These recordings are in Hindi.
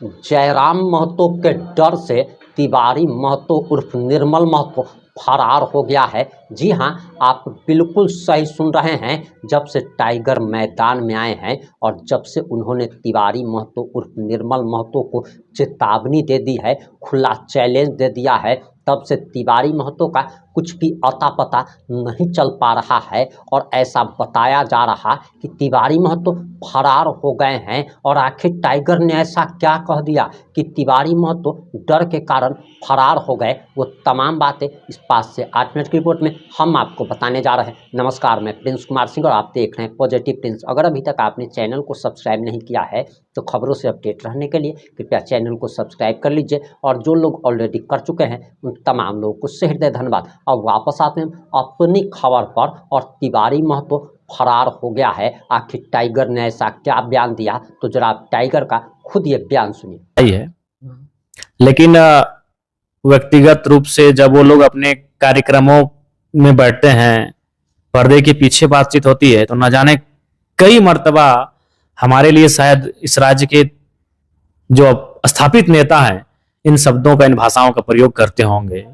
जयराम महतो के डर से तिवारी महतो उर्फ निर्मल महतो फरार हो गया है। जी हां, आप बिल्कुल सही सुन रहे हैं। जब से टाइगर मैदान में आए हैं और जब से उन्होंने तिवारी महतो उर्फ निर्मल महतो को चेतावनी दे दी है, खुला चैलेंज दे दिया है, तब से तिवारी महतो का कुछ भी अता पता नहीं चल पा रहा है। और ऐसा बताया जा रहा कि तिवारी महतो फरार हो गए हैं। और आखिर टाइगर ने ऐसा क्या कह दिया कि तिवारी महतो डर के कारण फरार हो गए, वो तमाम बातें इस 5 से 8 मिनट की रिपोर्ट में हम आपको बताने जा रहे हैं। नमस्कार, मैं प्रिंस कुमार सिंह और आप देख रहे हैं पॉजिटिव प्रिंस। अगर अभी तक आपने चैनल को सब्सक्राइब नहीं किया है तो खबरों से अपडेट रहने के लिए कृपया चैनल को सब्सक्राइब कर लीजिए। और जो लोग ऑलरेडी कर चुके हैं उन तमाम लोगों को सहृदय धन्यवाद। अब वापस आते हैं अपनी खबर पर। और तिवारी महतो फरार हो गया है। आखिर टाइगर ने ऐसा क्या बयान दिया, तो जरा आप टाइगर का खुद ये बयान सुनिए। है लेकिन व्यक्तिगत रूप से जब वो लोग अपने कार्यक्रमों में बैठते हैं, पर्दे के पीछे बातचीत होती है, तो न जाने कई मर्तबा हमारे लिए शायद इस राज्य के जो स्थापित नेता हैं इन शब्दों का, इन भाषाओं का प्रयोग करते होंगे।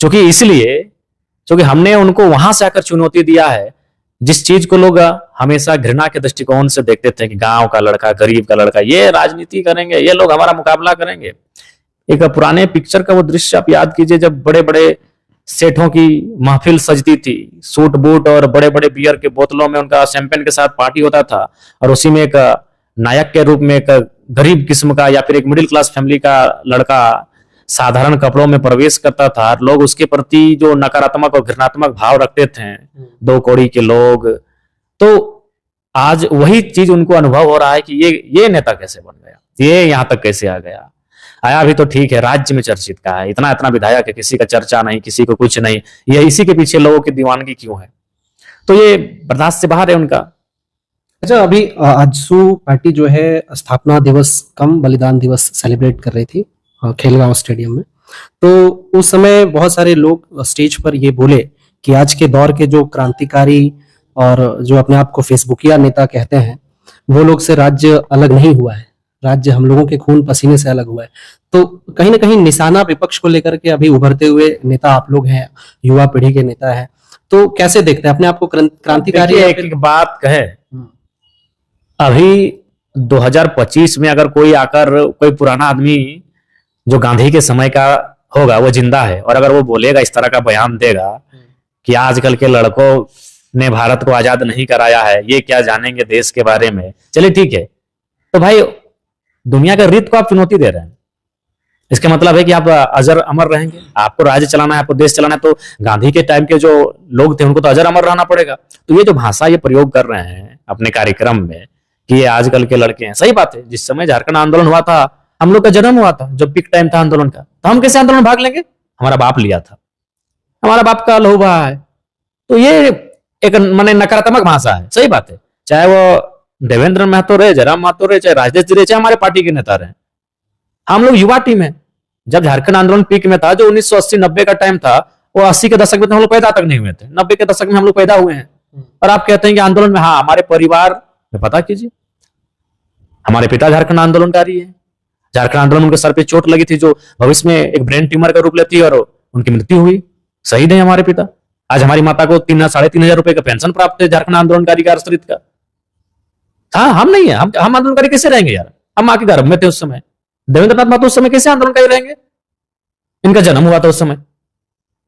क्योंकि हमने उनको वहां से आकर चुनौती दिया है, जिस चीज को लोग हमेशा घृणा के दृष्टिकोण से देखते थे कि गांव का लड़का, गरीब का लड़का, ये राजनीति करेंगे, ये लोग हमारा मुकाबला करेंगे। एक पुराने पिक्चर का वो दृश्य आप याद कीजिए, जब बड़े बड़े सेठों की महफिल सजती थी, सूट बूट और बड़े बड़े बियर के बोतलों में उनका शैंपेन के साथ पार्टी होता था, और उसी में एक नायक के रूप में एक गरीब किस्म का या फिर एक मिडिल क्लास फैमिली का लड़का साधारण कपड़ों में प्रवेश करता था। लोग उसके प्रति जो नकारात्मक और घृणात्मक भाव रखते थे, दो कौड़ी के लोग, तो आज वही चीज उनको अनुभव हो रहा है कि ये नेता कैसे बन गया, ये यहां तक कैसे आ गया। आया भी तो ठीक है, राज्य में चर्चित का है, इतना इतना विधायक है, किसी का चर्चा नहीं, किसी को कुछ नहीं, ये इसी के पीछे लोगों की दीवानगी क्यों है? तो ये बर्दाश्त से बाहर है उनका। अच्छा, अभी आजसू पार्टी जो है स्थापना दिवस कम बलिदान दिवस सेलिब्रेट कर रही थी खेलगांव स्टेडियम में। तो उस समय बहुत सारे लोग स्टेज पर ये बोले कि आज के दौर के जो क्रांतिकारी और जो अपने आप को फेसबुकिया नेता कहते हैं, वो लोग से राज्य अलग नहीं हुआ है, राज्य हम लोगों के खून पसीने से अलग हुआ है। तो कहीं ना कहीं निशाना विपक्ष को लेकर के अभी उभरते हुए नेता आप लोग हैं, युवा पीढ़ी के नेता हैं, तो कैसे देखते हैं अपने आप को क्रांतिकारी? एक बात कहे, अभी 2025 में अगर कोई आकर, कोई पुराना आदमी जो गांधी के समय का होगा, वो जिंदा है, और अगर वो बोलेगा, इस तरह का बयान देगा कि आजकल के लड़कों ने भारत को आजाद नहीं कराया है, ये क्या जानेंगे देश के बारे में, चलिए ठीक है, तो भाई दुनिया का रीत को आप चुनौती दे रहे हैं। इसका मतलब है कि आप अजर अमर रहेंगे। आपको राज्य चलाना है, आपको देश चलाना है, तो गांधी के टाइम के जो लोग थे उनको तो अजर अमर रहना पड़ेगा। तो ये जो भाषा ये प्रयोग कर रहे हैं अपने कार्यक्रम में कि ये आजकल के लड़के हैं, सही बात है। जिस समय झारखंड आंदोलन हुआ था, हम लोग का जन्म हुआ था, जब पीक टाइम था आंदोलन का, तो हम कैसे आंदोलन भाग लेंगे? हमारा बाप लिया था, हमारा बाप का लहू बहा है। तो ये एक माने नकारात्मक भाषा है, सही बात है। चाहे वो देवेंद्र महतो रहे, जयराम महतो रहे, चाहे राजेश जी रहे, चाहे हमारे पार्टी के नेता रहे, हम लोग युवा टीम है। जब झारखंड आंदोलन पीक में था, जो 1980-90 का टाइम था, वो 80 के दशक में तो हम लोग पैदा तक नहीं हुए थे, 90 के दशक में हम लोग पैदा हुए हैं। और आप कहते हैं कि आंदोलन में, हाँ, हमारे परिवार में पता कीजिए, हमारे पिता झारखंड आंदोलनकारी है। झारखंड आंदोलन उनके सर पे चोट लगी थी, जो भविष्य में एक ब्रेन ट्यूमर का रूप लेती है, और उनकी मृत्यु हुई। शहीद है हमारे पिता। आज हमारी माता को 3,500 रुपए का पेंशन प्राप्त है झारखंड आंदोलनकारी का, आश्रित का। हाँ, हम नहीं है, हम आंदोलनकारी कैसे रहेंगे यार? हम मां के गर्भ में थे उस समय। देवेंद्रनाथ महतो उस समय कैसे आंदोलनकारी रहेंगे? इनका जन्म हुआ था उस समय।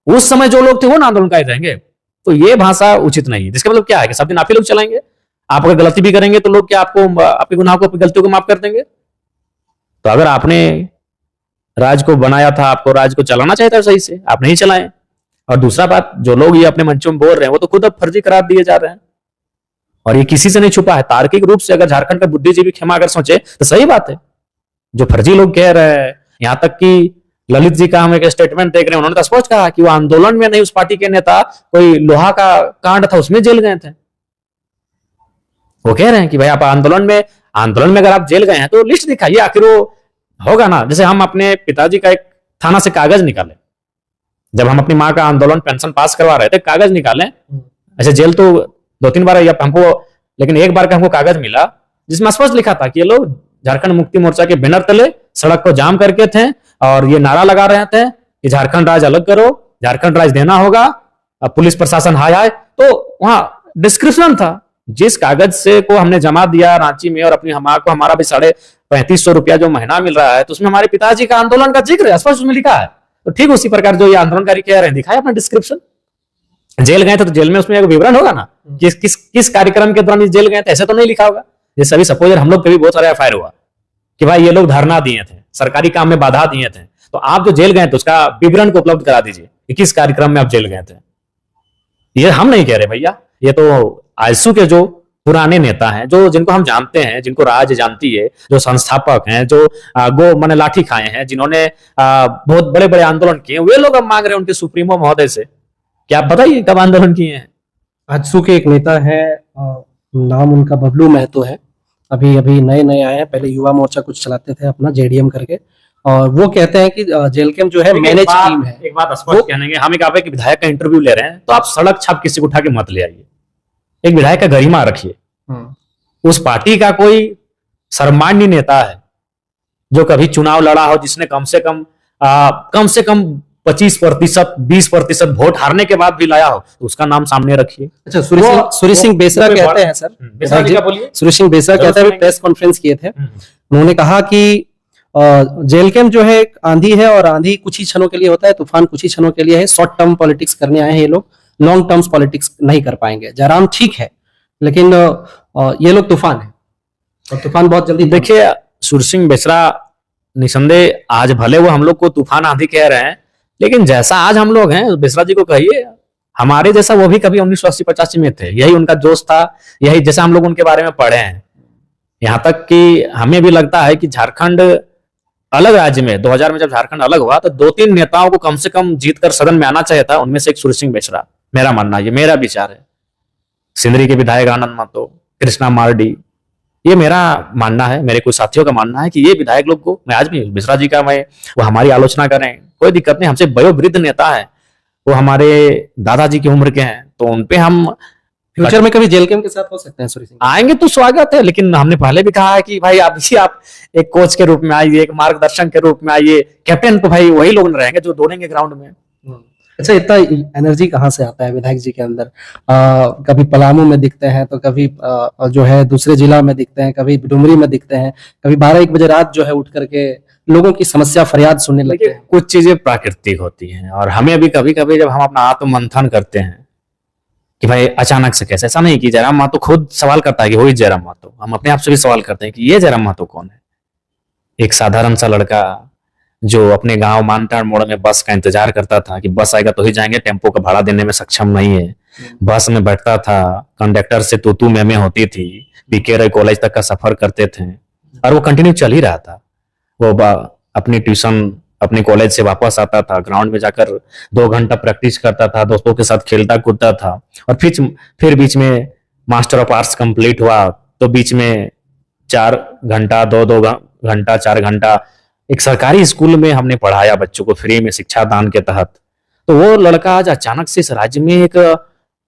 उस समय जो लोग थे वो ना आंदोलनकारी रहेंगे। तो ये भाषा उचित नहीं है। जिसका मतलब क्या है कि सब दिन आप ही लोग चलाएंगे। आप अगर गलती भी करेंगे तो लोग क्या आपको, आपके गुनाह को, आपकी गलतियों को माफ कर देंगे? तो अगर आपने राज को बनाया था, आपको राज को चलाना चाहिए था सही से, आप नहीं चलाएं। और दूसरा बात, जो लोग ये अपने मंचों में बोल रहे हैं, वो तो खुद अब फर्जी करार दिए जा रहे हैं, और ये किसी से नहीं छुपा है। तार्किक रूप से अगर झारखंड का बुद्धिजीवी क्षमा अगर सोचे तो सही बात है। जो फर्जी लोग कह रहे हैं, यहां तक कि ललित जी का हम एक स्टेटमेंट देख रहे हैं, उन्होंने तो स्पष्ट कहा कि वो आंदोलन में नहीं, उस पार्टी के नेता, कोई लोहा का कांड था उसमें जेल गए थे। वो कह रहे हैं कि भाई आप आंदोलन में अगर आप जेल गए हैं तो लिस्ट दिखाइए, आखिर वो होगा ना। जैसे हम अपने पिताजी का एक थाना से कागज निकाले, जब हम अपनी माँ का आंदोलन पेंशन पास करवा रहे थे, कागज निकाले। ऐसे जेल तो 2-3 बार या हमको, लेकिन एक बार का हमको कागज मिला जिसमें स्पष्ट लिखा था कि ये लोग झारखंड मुक्ति मोर्चा के बैनर तले सड़क को जाम करके थे और ये नारा लगा रहे थे कि झारखंड राज्य अलग करो, झारखंड राज्य देना होगा, अब पुलिस प्रशासन हाय हाय। तो वहां डिस्क्रिप्शन था, जिस कागज से को हमने जमा दिया रांची में और अपनी को हमारा भी 3500 रुपया जो महीना मिल रहा है, तो उसमें हमारे पिताजी का आंदोलन का जिक्र स्पष्ट उसमें लिखा है। तो ठीक उसी प्रकार जो ये आंदोलनकारी कह रहे हैं, दिखाया अपना डिस्क्रिप्शन। जेल गए थे तो जेल में उसमें एक विवरण होगा ना, किस कार्यक्रम के दौरान जेल गए थे, ऐसे तो नहीं लिखा होगा। जैसे अभी सपोज हम लोग पे भी बहुत सारे एफआईआर हुआ कि भाई ये लोग धरना दिए थे, सरकारी काम में बाधा दिए थे, तो आप जो जेल गए थे उसका विवरण को उपलब्ध करा दीजिए कि किस कार्यक्रम में आप जेल गए थे। ये हम नहीं कह रहे भैया, ये तो आजसू के जो पुराने नेता हैं, जो जिनको हम जानते हैं, जिनको राज्य जानती है, जो संस्थापक हैं, जो गो माने लाठी खाए हैं, जिन्होंने बहुत बड़े बड़े आंदोलन किए, वे लोग अब मांग रहे हैं उनके सुप्रीमो महोदय से कि आप बताइए कब आंदोलन किए हैं। आजसू के एक नेता है, नाम उनका बबलू महतो है, अभी अभी नए नए आए हैं, पहले युवा मोर्चा कुछ चलाते थे अपना जेडीएम करके, और वो कहते हैं कि जेल कैंप जो है मैनेज टीम है। एक बात स्पष्ट कहेंगे, हम एक आपके विधायक का इंटरव्यू ले रहे हैं तो आप सड़क छाप किसी को उठा के मत ले आइए, एक विधायक का गरिमा रखिए। उस पार्टी का कोई सर्वमान्य नेता है जो कभी चुनाव लड़ा हो, जिसने कम से कम 25% 20% वोट हारने के बाद भी लाया हो, तो उसका नाम सामने रखिए। अच्छा, सूर्य सिंह बेसरा कहते हैं सर, सूर्य सिंह बेसरा कहते हैं, प्रेस कॉन्फ्रेंस किए थे, उन्होंने कहा कि जेल कैंप जो है एक आंधी है, और आंधी कुछ ही क्षणों के लिए होता है, तूफान कुछ ही क्षणों के लिए है। शॉर्ट टर्म पॉलिटिक्स करने आए हैं ये लोग, लॉन्ग टर्म्स पॉलिटिक्स नहीं कर पाएंगे। जयराम ठीक है, लेकिन ये लोग तूफान है, और तूफान बहुत जल्दी। देखिए, सूर्य सिंह बेसरा निसंदेह आज भले वो हम लोग को तूफान आंधी कह रहे हैं, लेकिन जैसा आज हम लोग हैं, बेसरा जी को कहिए हमारे जैसा वो भी कभी 1980-85 में थे, यही उनका जोश था, यही जैसा हम लोग उनके बारे में पढ़े हैं। यहाँ तक कि हमें भी लगता है कि झारखंड अलग राज्य में 2000 में जब झारखंड अलग हुआ तो 2-3 नेताओं को कम से कम जीतकर सदन में आना चाहिए था, उनमें से एक सूर्य सिंह बेसरा, मेरा मानना, ये मेरा विचार है। सिंदरी के विधायक आनंद महतो, कृष्णा मार्डी, ये मेरा मानना है, मेरे कुछ साथियों का मानना है कि ये विधायक लोग को, मैं आज भी बेसरा जी का, मैं वो हमारी आलोचना करें कोई दिक्कत नहीं, हमसे वयोवृद्ध नेता है, वो हमारे दादाजी की उम्र के हैं, तो उनपे हम फ्यूचर में कभी जेल कैंप के साथ हो सकते हैं। सूर्य सिंह आएंगे तो स्वागत है, लेकिन हमने पहले भी कहा है कि भाई आप एक कोच के रूप में आइए, एक मार्गदर्शन के रूप में आइए, कैप्टन तो भाई वही लोग रहेंगे जो दौड़ेंगे ग्राउंड में। अच्छा, इतना एनर्जी कहाँ से आता है विधायक जी के अंदर? कभी पलामू में दिखते हैं, तो कभी जो है दूसरे जिला में दिखते हैं, कभी डुमरी में दिखते हैं, कभी 12-1 बजे रात जो है उठ करके लोगों की समस्या फरियाद सुनने लगते हैं। कुछ चीजें प्राकृतिक होती हैं, और हमें भी कभी कभी जब हम अपना आत्ममंथन करते हैं कि भाई अचानक से कैसे, ऐसा नहीं कि जयराम महतो खुद सवाल करता है कि वही जयराम महतो, हम अपने आप से भी सवाल करते हैं कि ये जयराम महतो कौन है। एक साधारण सा लड़का जो अपने गांव मानटाड़ मोड़ में बस का इंतजार करता था कि बस आएगा तो ही जाएंगे, टेम्पो का भाड़ा देने में सक्षम नहीं है, बस में बैठता था, कंडक्टर से तू मैं होती थी, पीके रॉय कॉलेज तक का सफर करते थे, और वो कंटिन्यू चल ही रहा था। वो अपनी ट्यूशन अपने कॉलेज से वापस आता था, ग्राउंड में जाकर 2 घंटा प्रैक्टिस करता था, दोस्तों के साथ खेलता कूदता था, और फिर बीच में मास्टर ऑफ आर्ट्स कंप्लीट हुआ तो बीच में 4 घंटा 2 घंटा 4 घंटा एक सरकारी स्कूल में हमने पढ़ाया बच्चों को फ्री में शिक्षा दान के तहत। तो वो लड़का आज अचानक से इस राज्य में एक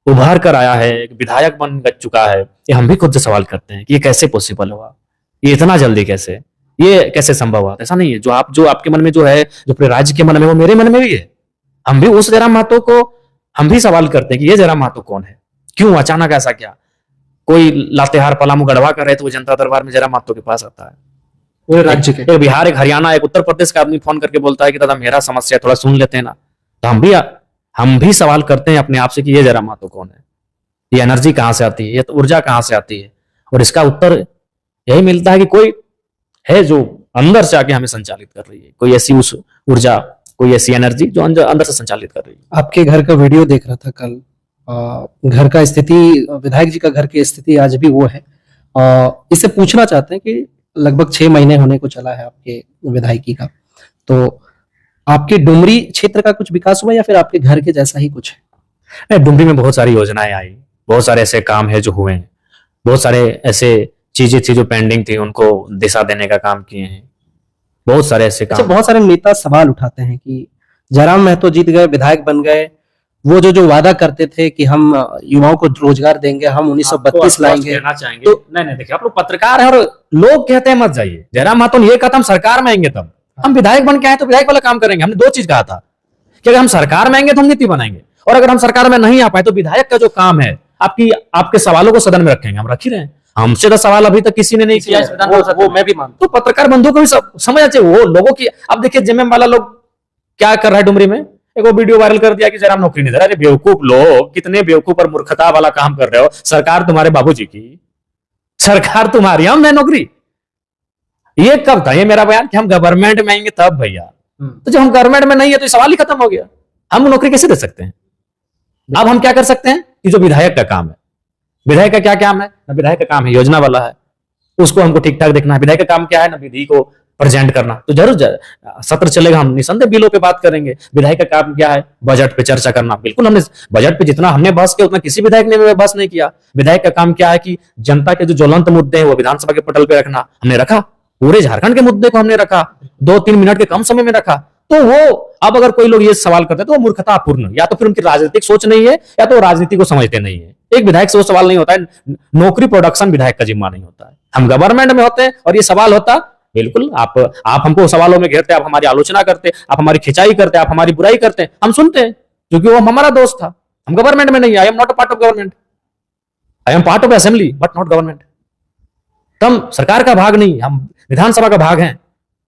उभर कर आया है, एक विधायक बन चुका है। ये हम भी खुद से सवाल करते हैं कि ये कैसे पॉसिबल हुआ, ये इतना जल्दी कैसे, ये कैसे संभव हुआ? ऐसा नहीं है, जो आपके मन में जो है, जो पूरे राज्य के मन में, वो मेरे मन में भी है। हम भी उस जयराम महतो को हम भी सवाल करते हैं कि ये जयराम महतो कौन है, क्यों अचानक ऐसा क्या? कोई लातेहार पलामू गढ़वा कर रहे तो वो जनता दरबार में जयराम महतो के पास आता है। पूरे राज्य के, एक बिहार, एक हरियाणा, एक उत्तर प्रदेश का आदमी फोन करके बोलता है कि दादा मेरा समस्या थोड़ा सुन लेते हैं ना। तो हम भी सवाल करते हैं अपने आप से कि ये जयराम महतो कौन है, ये एनर्जी कहाँ से आती है, ये ऊर्जा कहाँ से आती है? और इसका उत्तर यही मिलता है कि कोई है जो अंदर से आके हमें संचालित कर रही है, कोई ऐसी उस ऊर्जा, कोई ऐसी एनर्जी जो अंदर से संचालित कर रही है। आपके घर का वीडियो देख रहा था कल, घर का स्थिति, विधायक जी का घर की स्थिति आज भी वो है। इससे पूछना चाहते हैं कि लगभग 6 महीने होने को चला है आपके विधायकी का, तो आपके डुमरी क्षेत्र का कुछ विकास हुआ या फिर आपके घर के जैसा ही कुछ है? डुमरी में बहुत सारी योजनाएं आई, बहुत सारे ऐसे काम है जो हुए हैं, बहुत सारे ऐसे चीजें थी जो पेंडिंग थी, उनको दिशा देने का काम किए हैं, बहुत सारे ऐसे काम। बहुत सारे नेता सवाल उठाते हैं कि जयराम महतो जीत गए, विधायक बन गए, वो जो वादा करते थे कि हम युवाओं को रोजगार देंगे, हम 1932 लाएंगे। चाहेंगे तो नहीं देखिए, आप लोग पत्रकार है और लोग कहते हैं मत जाइए। जयराम महतो ने ये कहा था हम सरकार में आएंगे तब हम विधायक बन के आए तो विधायक वाला काम करेंगे। हमने 2 चीज कहा था कि अगर हम सरकार में आएंगे तो हम नीति बनाएंगे, और अगर हम सरकार में नहीं आ पाए तो विधायक का जो काम है आपके सवालों को सदन में रखेंगे। हम रख ही रहे हैं। हमसे तो सवाल अभी तक किसी ने नहीं किया। वो मैं भी मानता हूं। तो पत्रकार बंधुओं को भी समझना चाहिए। वो लोगों की अब देखिए जेएमएम वाला लोग क्या कर रहा है डुमरी में, एक वो वीडियो वायरल कर दिया कि जयराम नौकरी नहीं दे रहा। अरे बेवकूफ लोग, कितने बेवकूफ और मूर्खता वाला काम कर रहे हो। सरकार तुम्हारे बाबूजी की, सरकार तुम्हारी, हम मैं नौकरी। ये कब था ये मेरा बयान कि हम गवर्नमेंट में आएंगे तब भैया। तो जब हम गवर्नमेंट में नहीं है तो सवाल ही खत्म हो गया। हम नौकरी कैसे दे सकते हैं? अब हम क्या कर सकते हैं कि जो विधायक का काम है, विधायक का क्या काम है? ना विधायक का काम है योजना वाला है, उसको हमको ठीक ठाक देखना है। विधायक का काम क्या है? ना विधि को प्रेजेंट करना। तो जरूर सत्र चलेगा, हम निसंदेह बिलों पे बात करेंगे। विधायक का काम क्या है? बजट पे चर्चा करना। बिल्कुल, हमने बजट पे जितना हमने बहस किया उतना किसी विधायक ने बहस नहीं किया। विधायक का काम क्या है कि जनता के जो ज्वलंत मुद्दे हैं वो विधानसभा के पटल पे रखना। हमने रखा, पूरे झारखंड के मुद्दे को हमने रखा, 2-3 मिनट के कम समय में रखा। तो वो अब अगर कोई लोग ये सवाल करते हैं तो वो मूर्खतापूर्ण, या तो फिर उनकी राजनीतिक सोच नहीं है या तो राजनीति को समझते नहीं है। एक विधायक से वो सवाल नहीं होता है। नौकरी प्रोडक्शन विधायक का जिम्मा नहीं होता है। हम गवर्नमेंट में होते हैं और ये सवाल होता, बिल्कुल आप हमको सवालों में घेरते, आप हमारी आलोचना करते, आप हमारी खिंचाई करते, आप हमारी बुराई करते, हम सुनते हैं क्योंकि वो हमारा दोस्त था। हम गवर्नमेंट में नहीं, I am not a part of government, I am part of assembly but not government. तो हम सरकार का भाग नहीं, हम विधानसभा का भाग हैं।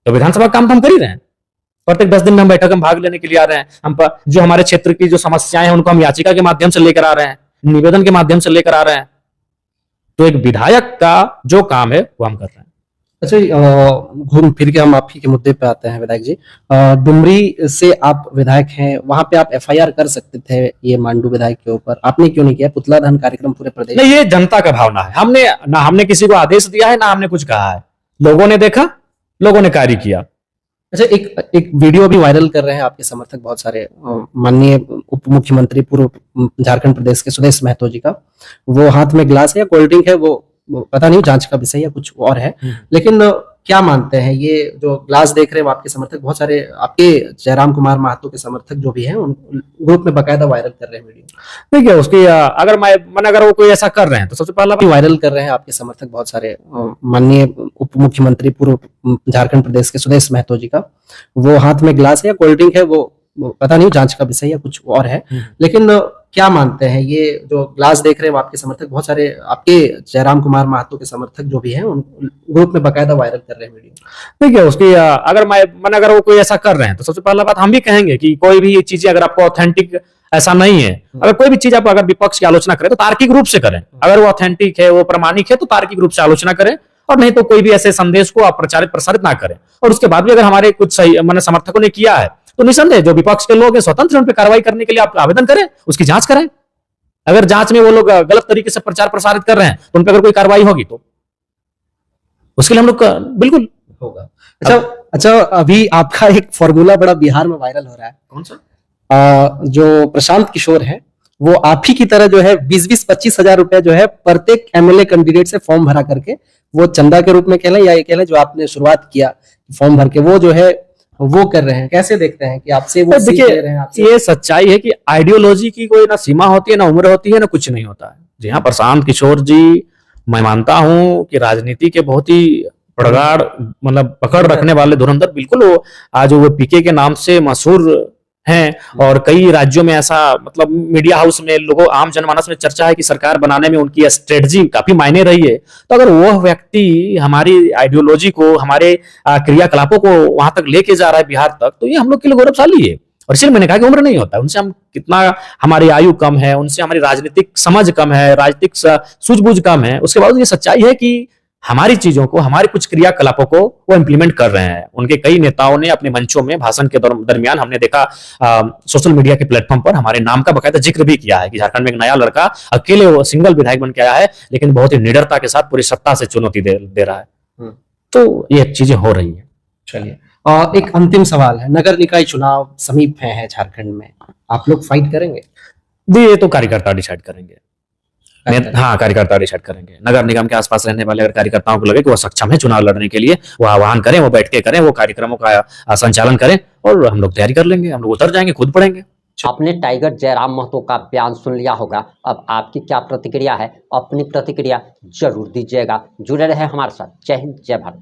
तो विधानसभा का काम तो हम कर ही रहे हैं। प्रत्येक 10 दिन में हम बैठक में भाग लेने के लिए आ रहे हैं। हम जो हमारे क्षेत्र की जो समस्याएं हैं उनको हम याचिका के माध्यम से लेकर आ रहे हैं, निवेदन के माध्यम से लेकर आ रहे हैं। तो एक विधायक का जो काम है वो हम कर रहे हैं। अच्छा, घूम फिर के हम आप ही के मुद्दे पे आते हैं विधायक जी। डुमरी से आप विधायक हैं, वहां पे आप एफआईआर कर सकते थे ये मांडू विधायक के ऊपर, आपने क्यों नहीं किया? पुतला दहन कार्यक्रम पूरे प्रदेश नहीं, ये जनता का भावना है। हमने किसी को आदेश दिया है ना हमने कुछ कहा है। लोगों ने देखा, लोगों ने कार्य किया। अच्छा, एक वीडियो भी वायरल कर रहे हैं आपके समर्थक बहुत सारे, माननीय उप मुख्यमंत्री पूर्व झारखंड प्रदेश के सुदेश महतो जी का। वो हाथ में ग्लास है या कोल्ड ड्रिंक है, वो पता नहीं, जांच का विषय या कुछ और है। लेकिन क्या मानते हैं, ये जो ग्लास देख रहे हैं वो आपके समर्थक बहुत सारे, आपके जयराम कुमार महतो के समर्थक जो भी हैं उन ग्रुप में बकायदा वायरल कर रहे हैं वीडियो। देखिए उसकी अगर वो कोई ऐसा कर रहे हैं तो सबसे पहला वायरल कर रहे हैं आपके समर्थक बहुत सारे, माननीय उप मुख्यमंत्री पूर्व झारखंड प्रदेश के सुदेश महतो जी का। वो हाथ में ग्लास है या कोल्ड ड्रिंक है, वो पता नहीं, जांच का विषय या कुछ और है। लेकिन क्या मानते हैं, ये जो ग्लास देख रहे हैं वो आपके समर्थक बहुत सारे, आपके जयराम कुमार महतो के समर्थक जो भी हैं उन ग्रुप में बकायदा वायरल कर रहे हैं वीडियो। देखिए उसकी अगर वो कोई ऐसा कर रहे हैं तो सबसे पहला बात हम भी कहेंगे कि कोई भी चीजें अगर आपको ऑथेंटिक ऐसा नहीं है, अगर कोई भी चीज आप अगर विपक्ष की आलोचना करें तो तार्किक रूप से करें। अगर वो ऑथेंटिक है, वो प्रामाणिक है तो तार्किक रूप से आलोचना करें, और नहीं तो कोई भी ऐसे संदेश को आप प्रसारित ना करें। और उसके बाद भी अगर हमारे कुछ सही समर्थकों ने किया है तो निसंदेह जो विपक्ष के लोग हैं स्वतंत्र उन पर कार्रवाई करने के लिए आप आवेदन करें, उसकी जांच करें। अगर जांच में वो लोग गलत तरीके से प्रचार प्रसारित कर रहे हैं तो उन पर अगर कोई कार्रवाई होगी तो उसके लिए हम लोग बिल्कुल होगा। अच्छा, अभी आपका एक फॉर्मूला बड़ा बिहार में वायरल हो रहा है। कौन सा? जो प्रशांत किशोर है वो आप ही की तरह जो है 20-25 हजार रुपए जो है प्रत्येक एमएलए कैंडिडेट से फॉर्म भरा करके, वो चंदा के रूप में कहलें या ये कहलें जो आपने शुरुआत किया फॉर्म भर के, वो जो है वो कर रहे हैं। कैसे देखते हैं कि आपसे वो सीख ले रहे हैं आपसे? ये सच्चाई है कि आइडियोलॉजी की कोई ना सीमा होती है, ना उम्र होती है, ना कुछ नहीं होता है। जी हाँ, प्रशांत किशोर जी, मैं मानता हूं कि राजनीति के बहुत ही प्रगाढ़ पकड़ रखने वाले धुरंधर, बिल्कुल वो आज वो पीके के नाम से मशहूर हैं। और कई राज्यों में ऐसा मीडिया हाउस में लोगों, आम जनमानस में चर्चा है कि सरकार बनाने में उनकी स्ट्रेटजी काफी मायने रही है। तो अगर वह व्यक्ति हमारी आइडियोलॉजी को, हमारे क्रियाकलापों को वहां तक लेके जा रहा है बिहार तक, तो ये हम लोग के लिए गौरवशाली है। और इसलिए मैंने कहा कि उम्र नहीं होता है, उनसे हम कितना, हमारी आयु कम है, उनसे हमारी राजनीतिक समझ कम है, राजनीतिक सूझबूझ कम है, उसके बाद ये सच्चाई है कि हमारी चीजों को, हमारे कुछ क्रियाकलापों को वो इंप्लीमेंट कर रहे हैं। उनके कई नेताओं ने अपने मंचों में भाषण के दरमियान हमने देखा, सोशल मीडिया के प्लेटफॉर्म पर हमारे नाम का बकायदा जिक्र भी किया है कि झारखंड में एक नया लड़का अकेले वो सिंगल विधायक बन के आया है, लेकिन बहुत ही निडरता के साथ पूरी सत्ता से चुनौती दे रहा है। तो ये चीजें हो रही है। चलिए, एक अंतिम सवाल है, नगर निकाय चुनाव समीप है झारखंड में, आप लोग फाइट करेंगे? ये तो कार्यकर्ता डिसाइड करेंगे। हाँ, कार्यकर्ता डिसाइड करेंगे। नगर निगम के आसपास रहने वाले अगर कार्यकर्ताओं को लगे कि वो सक्षम है चुनाव लड़ने के लिए, वो आह्वान करें, वो बैठ के करें, वो कार्यक्रमों का संचालन करें, और हम लोग तैयारी कर लेंगे, हम लोग उतर जाएंगे, खुद पढ़ेंगे। आपने टाइगर जयराम महतो का बयान सुन लिया होगा। अब आपकी क्या प्रतिक्रिया है, अपनी प्रतिक्रिया जरूर दीजिएगा। जुड़े रहे हमारे साथ। जय हिंद, जय भारत।